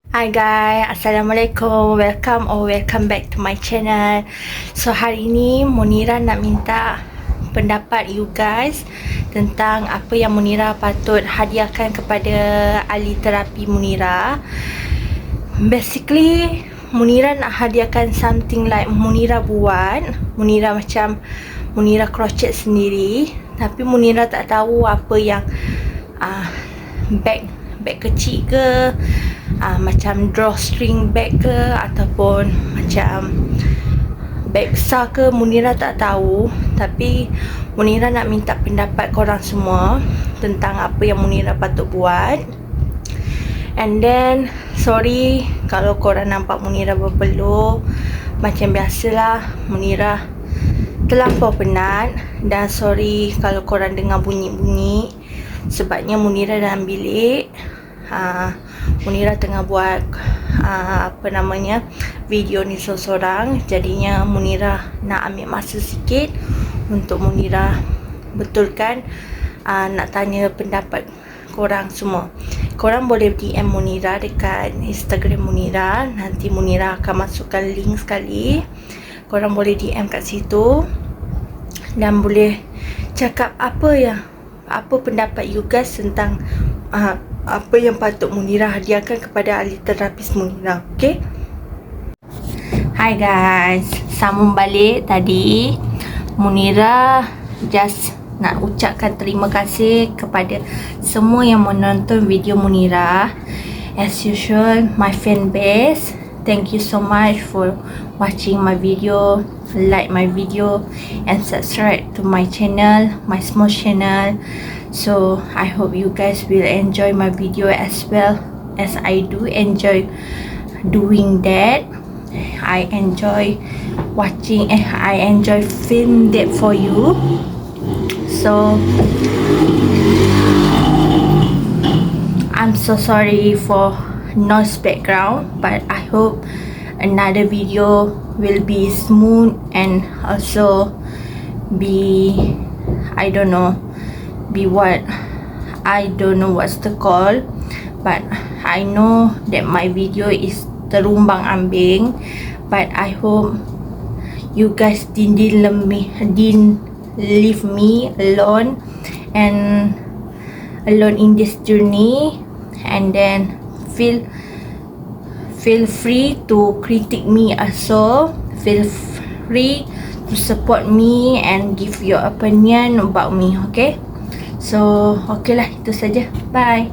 Hi guys, Assalamualaikum. Welcome back to my channel. So hari ini Munira nak minta pendapat you guys tentang apa yang Munira patut hadiahkan kepada ahli terapi Munira. Basically Munira nak hadiahkan something like Munira buat, Munira macam Munira crochet sendiri, tapi Munira tak tahu apa yang bag kecil ke, macam drawstring bag ke, ataupun macam bag besar ke, Munira tak tahu. Tapi Munira nak minta pendapat korang semua tentang apa yang Munira patut buat. And then sorry kalau korang nampak Munira berpeluh. Macam biasalah, Munira terlampau penat. Dan sorry kalau korang dengar bunyi-bunyi, sebabnya Munira dalam bilik. Munira tengah buat video ni seorang. Jadinya Munira nak ambil masa sikit untuk Munira betulkan, nak tanya pendapat korang semua. Korang boleh DM Munira dekat Instagram Munira. Nanti Munira akan masukkan link sekali. Korang boleh DM kat situ dan boleh cakap apa pendapat you guys tentang apa yang patut Munira hadiahkan kepada ahli terapis Munira. Okay? Hi guys, sambung balik tadi. Munira just nak ucapkan terima kasih kepada semua yang menonton video Munira. As usual, my fan base, thank you so much for watching my video, like my video and subscribe to my channel, my small channel. So I hope you guys will enjoy my video as well as I do enjoy doing that. I enjoy watching and I enjoy filming that for you. So I'm so sorry for noise background, but I hope another video will be smooth and also be, I don't know what's the call, but I know that my video is terumbang ambing, but I hope you guys didn't leave me alone in this journey. And then feel free to critique me also. Feel free to support me and give your opinion about me. Okay? So okay lah, itu saja. Bye.